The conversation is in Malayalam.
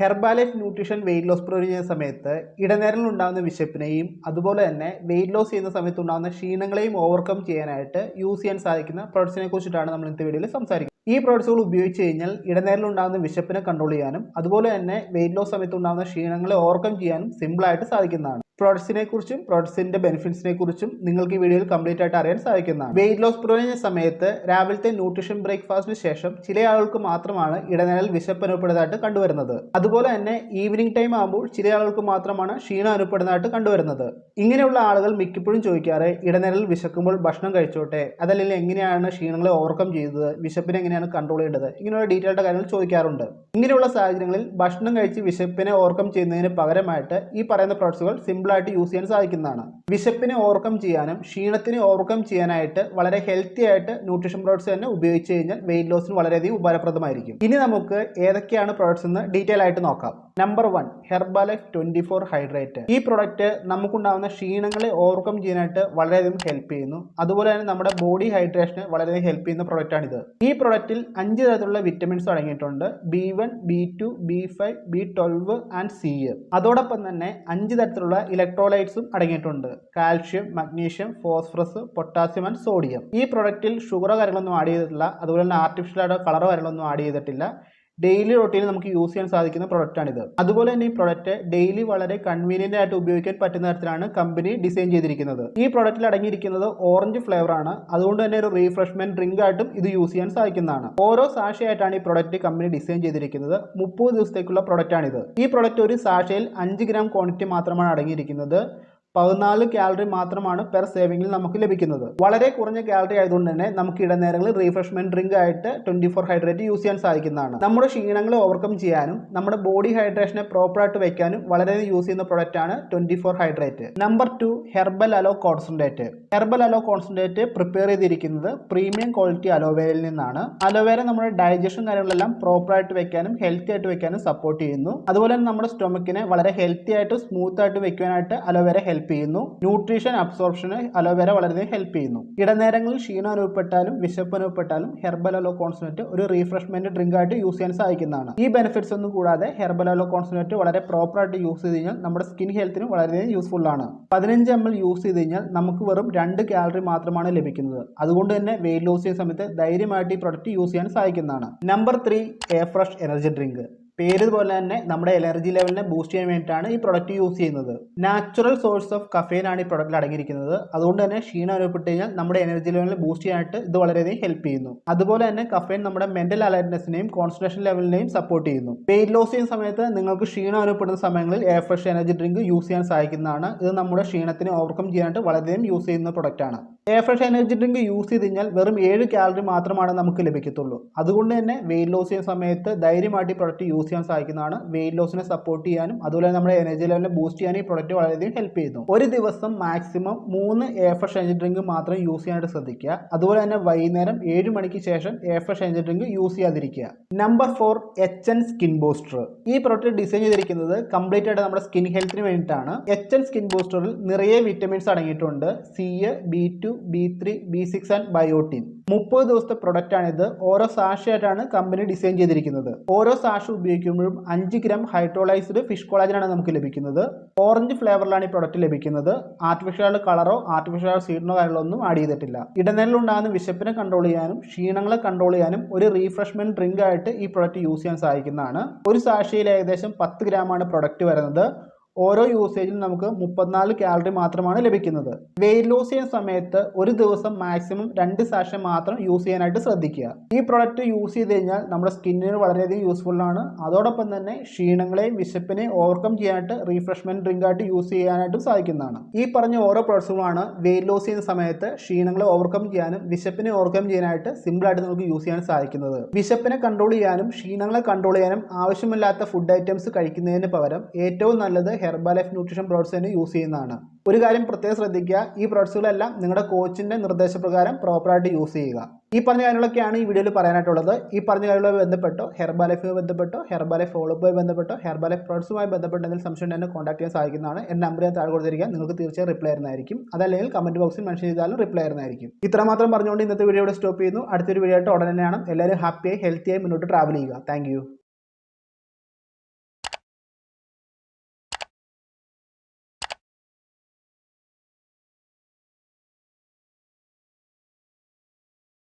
Herbalife nutrition weight loss provide ചെയ്യുന്ന സമയത്ത് ഇടനേരങ്ങളിൽ ഉണ്ടാകുന്ന വിശപ്പിനെയും അതുപോലെ തന്നെ വെയിറ്റ് ലോസ് ചെയ്യുന്ന സമയത്ത് ഉണ്ടാകുന്ന ക്ഷീണങ്ങളെയും ഓവർകം ചെയ്യാനായിട്ട് യൂസ് ചെയ്യാൻ സാധിക്കുന്ന പ്രോഡക്ട്സിനെ കുറിച്ചിട്ടാണ് നമ്മൾ ഇന്നത്തെ വീഡിയോയിൽ സംസാരിക്കുന്നത്. ഈ പ്രോഡക്ട്സുകൾ ഉപയോഗിച്ച് കഴിഞ്ഞാൽ ഇടനേരങ്ങളിൽ ഉണ്ടാകുന്ന വിശപ്പിനെ കൺട്രോൾ ചെയ്യാനും അതുപോലെ തന്നെ വെയിറ്റ് ലോസ് സമയത്ത് ഉണ്ടാകുന്ന ക്ഷീണങ്ങളെ ഓവർകം ചെയ്യാനും സിമ്പിളായിട്ട് സാധിക്കുന്നതാണ്. പ്രോഡക്ട്സിനെ കുറിച്ചും പ്രോഡക്ട്സിന്റെ ബെനിഫിറ്റ്സിനെ കുറിച്ചും നിങ്ങൾക്ക് ഈ വീഡിയോയിൽ കംപ്ലീറ്റ് ആയിട്ട് അറിയാൻ സാധിക്കുന്നതാണ്. വെയിറ്റ് ലോസ് പ്രൊവൈഡ് ചെയ്യുന്ന സമയത്ത് രാവിലത്തെ ന്യൂട്രീഷൻ ബ്രേക്ക്ഫാസ്റ്റിന് ശേഷം ചില ആളുകൾക്ക് മാത്രമാണ് ഇടനേരൽ വിശപ്പ് അനുഭവപ്പെടുന്നതായിട്ട് കണ്ടുവരുന്നത്. അതുപോലെ തന്നെ ഈവനിങ് ടൈം ആകുമ്പോൾ ചില ആളുകൾക്ക് മാത്രമാണ് ക്ഷീണം അനുഭവപ്പെടുന്നതായിട്ട് കണ്ടുവരുന്നത്. ഇങ്ങനെയുള്ള ആളുകൾ മിക്കപ്പോഴും ചോദിക്കാറ് ഇടനേരൽ വിശക്കുമ്പോൾ ഭക്ഷണം കഴിച്ചോട്ടെ, അതല്ലെങ്കിൽ എങ്ങനെയാണ് ക്ഷീണങ്ങളെ ഓവർകം ചെയ്തത്, വിശപ്പിനെ എങ്ങനെയാണ് കൺട്രോൾ ചെയ്യേണ്ടത്, ഇങ്ങനെയുള്ള ഡീറ്റെയിൽഡ് കാര്യങ്ങൾ ചോദിക്കാറുണ്ട്. ഇങ്ങനെയുള്ള സാഹചര്യങ്ങളിൽ ഭക്ഷണം കഴിച്ച് വിശപ്പിനെ ഓവർകം ചെയ്യുന്നതിന് പകരമായിട്ട് ഈ പറയുന്ന പ്രോഡക്ട്സുകൾ സിമ്പിളായിട്ട് യൂസ് ചെയ്യാൻ സാധിക്കുന്നതാണ്. വിശപ്പിനെ ഓവർകം ചെയ്യാനും ക്ഷീണത്തിനെ ഓവർകം ചെയ്യാനായിട്ട് വളരെ ഹെൽത്തി ആയിട്ട് ന്യൂട്രീഷൻ പ്രോഡക്ട്സ് തന്നെ ഉപയോഗിച്ച് കഴിഞ്ഞാൽ വെയിറ്റ് ലോസിന് വളരെയധികം ഉപകാരപ്രദമായിരിക്കും. ഇനി നമുക്ക് ഏതൊക്കെയാണ് പ്രോഡക്ട്സ് എന്ന് ഡീറ്റെയിൽ ആയിട്ട് നോക്കാം. Number 1, Herbalife 24 hydrate. ഈ പ്രൊഡക്റ്റ് നമുക്കുണ്ടാകുന്ന ക്ഷീണങ്ങളെ ഓവർകം ചെയ്യാനായിട്ട് വളരെയധികം ഹെൽപ്പ് ചെയ്യുന്നു. അതുപോലെ തന്നെ നമ്മുടെ ബോഡി ഹൈഡ്രേഷന് വളരെയധികം ഹെൽപ്പ് ചെയ്യുന്ന പ്രൊഡക്റ്റ് ആണിത്. ഈ പ്രൊഡക്റ്റിൽ 5 തരത്തിലുള്ള വിറ്റമിൻസ് അടങ്ങിയിട്ടുണ്ട്. B1, B2, B5, B12 and C. അതോടൊപ്പം തന്നെ 5 തരത്തിലുള്ള ഇലക്ട്രോലൈറ്റ്സും അടങ്ങിയിട്ടുണ്ട്. Calcium, magnesium, phosphorus, potassium and sodium. ഈ പ്രൊഡക്റ്റിൽ ഷുഗറോ കാര്യങ്ങളൊന്നും ആഡ് ചെയ്തിട്ടില്ല. അതുപോലെ തന്നെ ആർട്ടിഫിഷ്യൽ ആയിട്ട് കളറോ കാര്യങ്ങളൊന്നും ആഡ് ചെയ്തിട്ടില്ല. ഡെയിലി റൊട്ടീനിൽ നമുക്ക് യൂസ് ചെയ്യാൻ സാധിക്കുന്ന പ്രൊഡക്റ്റാണിത്. അതുപോലെ തന്നെ ഈ പ്രൊഡക്റ്റ് ഡെയിലി വളരെ കൺവീനിയന്റ് ആയിട്ട് ഉപയോഗിക്കാൻ പറ്റുന്ന തരത്തിലാണ് കമ്പനി ഡിസൈൻ ചെയ്തിരിക്കുന്നത്. ഈ പ്രൊഡക്റ്റിൽ അടങ്ങിയിരിക്കുന്നത് ഓറഞ്ച് ഫ്ലേവർ ആണ്. അതുകൊണ്ട് തന്നെ ഒരു റീഫ്രഷ്മെന്റ് ഡ്രിങ്ക് ആയിട്ടും ഇത് യൂസ് ചെയ്യാൻ സാധിക്കുന്നതാണ്. ഓരോ സാഷയായിട്ടാണ് ഈ പ്രൊഡക്റ്റ് കമ്പനി ഡിസൈൻ ചെയ്തിരിക്കുന്നത്. 30 ദിവസത്തേക്കുള്ള പ്രൊഡക്റ്റ് ആണിത്. ഈ പ്രൊഡക്റ്റ് ഒരു സാഷയിൽ 5 ഗ്രാം ക്വാണ്ടിറ്റി മാത്രമാണ് അടങ്ങിയിരിക്കുന്നത്. 14 കാലറി മാത്രമാണ് പെർ സേവിങ്ങിൽ നമുക്ക് ലഭിക്കുന്നത്. വളരെ കുറഞ്ഞ കാലറി ആയതുകൊണ്ട് തന്നെ നമുക്ക് ഇടനേരങ്ങളിൽ റീഫ്രഷ്മെന്റ് ഡ്രിങ്ക് ആയിട്ട് 24 ഹൈഡ്രേറ്റ് യൂസ് ചെയ്യാൻ സാധിക്കുന്നതാണ്. നമ്മുടെ ക്ഷീണങ്ങളെ ഓവർകം ചെയ്യാനും നമ്മുടെ ബോഡി ഹൈഡ്രേഷനെ പ്രോപ്പർ ആയിട്ട് വെക്കാനും വളരെ യൂസ് ചെയ്യുന്ന പ്രൊഡക്റ്റ് ആണ് 24 hydrate. Number 2, herbal hello concentrate. Herbal hello concentrate prepare ചെയ്തിരിക്കുന്നത് പ്രീമിയം ക്വാളിറ്റി അലോവേരയിൽ നിന്നാണ്. അലോവേര നമ്മുടെ ഡൈജഷൻ കാര്യങ്ങളെല്ലാം പ്രോപ്പർ ആയിട്ട് വെക്കാനും ഹെൽത്തി ആയിട്ട് വെക്കാനും സപ്പോർട്ട് ചെയ്യുന്നു. അതുപോലെ തന്നെ നമ്മുടെ സ്റ്റൊമക്കിനെ വളരെ ഹെൽത്തി ആയിട്ട് സ്മൂത്ത് ആയിട്ട് വെക്കാനായിട്ട് അലോവേര ഹെൽപ്പ് ചെയ്യുന്നു. ന്യൂട്രീഷൻ അബ്സോർപ്ഷന് അലോവേര വളരെയധികം ഹെൽപ്പ് ചെയ്യുന്നു. ഇടനേരങ്ങളിൽ ക്ഷീണം അനുഭവപ്പെട്ടാലും വിശപ്പ് അനുഭവപ്പെട്ടാലും ഹെർബൽ അലോ കോൺസെൻട്രേറ്റ് ഒരു റീഫ്രഷ്മെന്റ് ഡ്രിങ്ക് ആയിട്ട് യൂസ് ചെയ്യാൻ സാധിക്കുന്നതാണ്. ഈ ബെനിഫിറ്റ്സ് ഒന്നും കൂടാതെ ഹെർബൽ അലോ കോൺസെൻട്രേറ്റ് വളരെ പ്രോപ്പർ ആയിട്ട് യൂസ് ചെയ്ത് കഴിഞ്ഞാൽ നമ്മുടെ സ്കിൻ ഹെൽത്തിന് വളരെയധികം യൂസ്ഫുൾ ആണ്. 15 ml യൂസ് ചെയ്ത് കഴിഞ്ഞാൽ നമുക്ക് വെറും 2 കാലറി മാത്രമാണ് ലഭിക്കുന്നത്. അതുകൊണ്ട് തന്നെ വെയിറ്റ് ലോസ് ചെയ്യുന്ന സമയത്ത് ധൈര്യമായിട്ട് ഈ പ്രൊഡക്റ്റ് യൂസ് ചെയ്യാൻ സാധിക്കുന്നതാണ്. Number 3, fresh energy drink. പേര് പോലെ തന്നെ നമ്മുടെ എനർജി ലെവലിനെ ബൂസ്റ്റ് ചെയ്യാൻ വേണ്ടിയിട്ടാണ് ഈ പ്രൊഡക്റ്റ് യൂസ് ചെയ്യുന്നത്. നാച്ചുറൽ സോഴ്സ് ഓഫ് കഫെയിൻ ആണ് ഈ പ്രൊഡക്റ്റിൽ അടങ്ങിയിരിക്കുന്നത്. അതുകൊണ്ട് തന്നെ ക്ഷീണം അനുഭവപ്പെട്ട് കഴിഞ്ഞാൽ നമ്മുടെ എനർജി ലെവലിനെ ബൂസ്റ്റ് ചെയ്യാനായിട്ട് ഇത് വളരെയധികം ഹെൽപ്പ് ചെയ്യുന്നു. അതുപോലെ തന്നെ കഫെയിൻ നമ്മുടെ മെന്റൽ അലർട്ട്നെസ്സിനെയും കോൺസെൻട്രേഷൻ ലെവലിനെയും സപ്പോർട്ട് ചെയ്യുന്നു. വെയിറ്റ് ലോസ് ചെയ്യുന്ന സമയത്ത് നിങ്ങൾക്ക് ക്ഷീണം അനുഭവപ്പെടുന്ന സമയങ്ങളിൽ ഫ്രഷ് എനർജി ഡ്രിങ്ക് യൂസ് ചെയ്യാൻ സാധിക്കുന്നതാണ്. ഇത് നമ്മുടെ ക്ഷീണത്തിനെ ഓവർകം ചെയ്യാനായിട്ട് വളരെയധികം യൂസ് ചെയ്യുന്ന പ്രൊഡക്റ്റ് ആണ്. ഫ്രഷ് എനർജി ഡ്രിങ്ക് യൂസ് ചെയ്ത് കഴിഞ്ഞാൽ വെറും 7 കാലറി മാത്രമാണ് നമുക്ക് ലഭിക്കത്തുള്ളൂ. അതുകൊണ്ട് തന്നെ വെയിറ്റ് ലോസ് ചെയ്യുന്ന സമയത്ത് ധൈര്യമായിട്ട് ഈ പ്രൊഡക്റ്റ് യൂസ് ചെയ്യാൻ സാധിക്കുന്നതാണ്. വെയിറ്റ് ലോസിനെ സപ്പോർട്ട് ചെയ്യാനും അതുപോലെ നമ്മുടെ എനർജി ലെവലിനെ ബൂസ്റ്റ് ചെയ്യാനും ഈ പ്രൊഡക്റ്റ് വളരെയധികം ഹെൽപ്പ് ചെയ്യുന്നു. ഒരു ദിവസം മാക്സിമം 3 ഫ്രഷ് എനർജി ഡ്രിങ്ക് മാത്രം യൂസ് ചെയ്യാനായിട്ട് ശ്രദ്ധിക്കുക. അതുപോലെ തന്നെ വൈകുന്നേരം 7 മണിക്ക് ശേഷം ഫ്രഷ് എനർജി ഡ്രിങ്ക് യൂസ് ചെയ്യാതിരിക്കുക. Number 4, HN skin booster. ഈ പ്രൊഡക്റ്റ് ഡിസൈൻ ചെയ്തിരിക്കുന്നത് കംപ്ലീറ്റ് ആയിട്ട് നമ്മുടെ സ്കിൻ ഹെൽത്തിന് വേണ്ടിയിട്ടാണ്. HN സ്കിൻ ബൂസ്റ്ററിൽ നിറയെ വിറ്റമിൻസ് അടങ്ങിയിട്ടുണ്ട്. C, B2, B3, B6 and biotin. 30 ദിവസത്തെ പ്രൊഡക്റ്റ് ആണിത്. ഓരോ സാഷയായിട്ടാണ് കമ്പനി ഡിസൈൻ ചെയ്തിരിക്കുന്നത്. ഓരോ സാഷ ഉപയോഗിക്കുമ്പോഴും 5 ഗ്രാം ഹൈഡ്രോളൈസ്ഡ് ഫിഷ് കൊളാജനാണ് നമുക്ക് ലഭിക്കുന്നത്. ഓറഞ്ച് ഫ്ലേവറിലാണ് ഈ പ്രൊഡക്റ്റ് ലഭിക്കുന്നത്. ആർട്ടിഫിഷ്യൽ കളറോ ആർട്ടിഫിഷ്യൽ സീഡ്നോ കാര്യങ്ങളൊന്നും ആഡ് ചെയ്തിട്ടില്ല. ഇടനേരയിൽ ഉണ്ടാകുന്ന വിശപ്പിനെ കൺട്രോൾ ചെയ്യാനും ക്ഷീണങ്ങളെ കൺട്രോൾ ചെയ്യാനും ഒരു റീഫ്രഷ്മെന്റ് ഡ്രിങ്ക് ആയിട്ട് ഈ പ്രൊഡക്റ്റ് യൂസ് ചെയ്യാൻ സാധിക്കുന്നതാണ്. ഒരു സാഷയിൽ ഏകദേശം 10 ഗ്രാമാണ് പ്രൊഡക്റ്റ് വരുന്നത്. ഓരോ യൂസേജിലും നമുക്ക് 34 കാലറി മാത്രമാണ് ലഭിക്കുന്നത്. വെയിറ്റ് ലോസ് ചെയ്യുന്ന സമയത്ത് ഒരു ദിവസം മാക്സിമം 2 സാഷ മാത്രം യൂസ് ചെയ്യാനായിട്ട് ശ്രദ്ധിക്കുക. ഈ പ്രൊഡക്റ്റ് യൂസ് ചെയ്ത് കഴിഞ്ഞാൽ നമ്മുടെ സ്കിന്നിന് വളരെയധികം യൂസ്ഫുൾ ആണ്. അതോടൊപ്പം തന്നെ ക്ഷീണങ്ങളെയും വിശപ്പിനെയും ഓവർകം ചെയ്യാനായിട്ട് റീഫ്രഷ്മെന്റ് ഡ്രിങ്ക് ആയിട്ട് യൂസ് ചെയ്യാനായിട്ടും സാധിക്കുന്നതാണ്. ഈ പറഞ്ഞ ഓരോ പ്രോഡക്ട്സുമാണ് വെയിറ്റ് ലോസ് ചെയ്യുന്ന സമയത്ത് ക്ഷീണങ്ങളെ ഓവർകം ചെയ്യാനും വിശപ്പിനെ ഓവർകം ചെയ്യാനായിട്ട് സിമ്പിൾ ആയിട്ട് നമുക്ക് യൂസ് ചെയ്യാൻ സാധിക്കുന്നത്. വിശപ്പിനെ കൺട്രോൾ ചെയ്യാനും ക്ഷീണങ്ങളെ കൺട്രോൾ ചെയ്യാനും ആവശ്യമില്ലാത്ത ഫുഡ് ഐറ്റംസ് കഴിക്കുന്നതിന് പകരം ഏറ്റവും നല്ലത് ഹെർബാലൈഫ് ന്യൂട്രീഷൻ പ്രോഡക്ട്സ് തന്നെ യൂസ് ചെയ്യുന്നതാണ്. ഒരു കാര്യം പ്രത്യേകം ശ്രദ്ധിക്കുക, ഈ പ്രോഡക്ട്സുകളെല്ലാം നിങ്ങളുടെ കോച്ചിന്റെ നിർദ്ദേശപ്രകാരം പ്രോപ്പറായിട്ട് യൂസ് ചെയ്യുക. ഈ പറഞ്ഞ കാര്യങ്ങളൊക്കെയാണ് ഈ വീഡിയോയിൽ പറയാനായിട്ടുള്ളത്. ഈ പറഞ്ഞ കാര്യങ്ങളുമായി ബന്ധപ്പെട്ടോ ഹെർബാലൈഫുമായി ബന്ധപ്പെട്ടോ ഹെർബാലൈഫ് ഫോളോപ്പുമായി ബന്ധപ്പെട്ടോ ഹെർബാലൈഫ് പ്രോഡക്ട്സുമായി ബന്ധപ്പെട്ട് എന്തെങ്കിലും സംശയം എന്നെ കോൺടാക്ട് ചെയ്യാൻ സാധിക്കുന്നതാണ്. എൻ്റെ നമ്പർ ഞാൻ താഴെ കൊടുത്തിരിക്കുക. നിങ്ങൾക്ക് തീർച്ചയായും റിപ്ലൈ ആയിരുന്നായിരിക്കും. അതല്ലെങ്കിൽ കമന്റ് ബോക്സിൽ മെൻഷൻ ചെയ്താലും റിപ്ലൈ ആയിരുന്നായിരിക്കും. ഇത്രമാത്രം പറഞ്ഞുകൊണ്ട് ഇന്നത്തെ വീഡിയോ സ്റ്റോപ്പ് ചെയ്യുന്നു. അടുത്തൊരു വീഡിയോ ആയിട്ട് ഉടനെ തന്നെയാണ്. എല്ലാവരും ഹാപ്പിയായി ഹെൽത്തിയായി മുന്നോട്ട് ട്രാവൽ ചെയ്യുക. താങ്ക്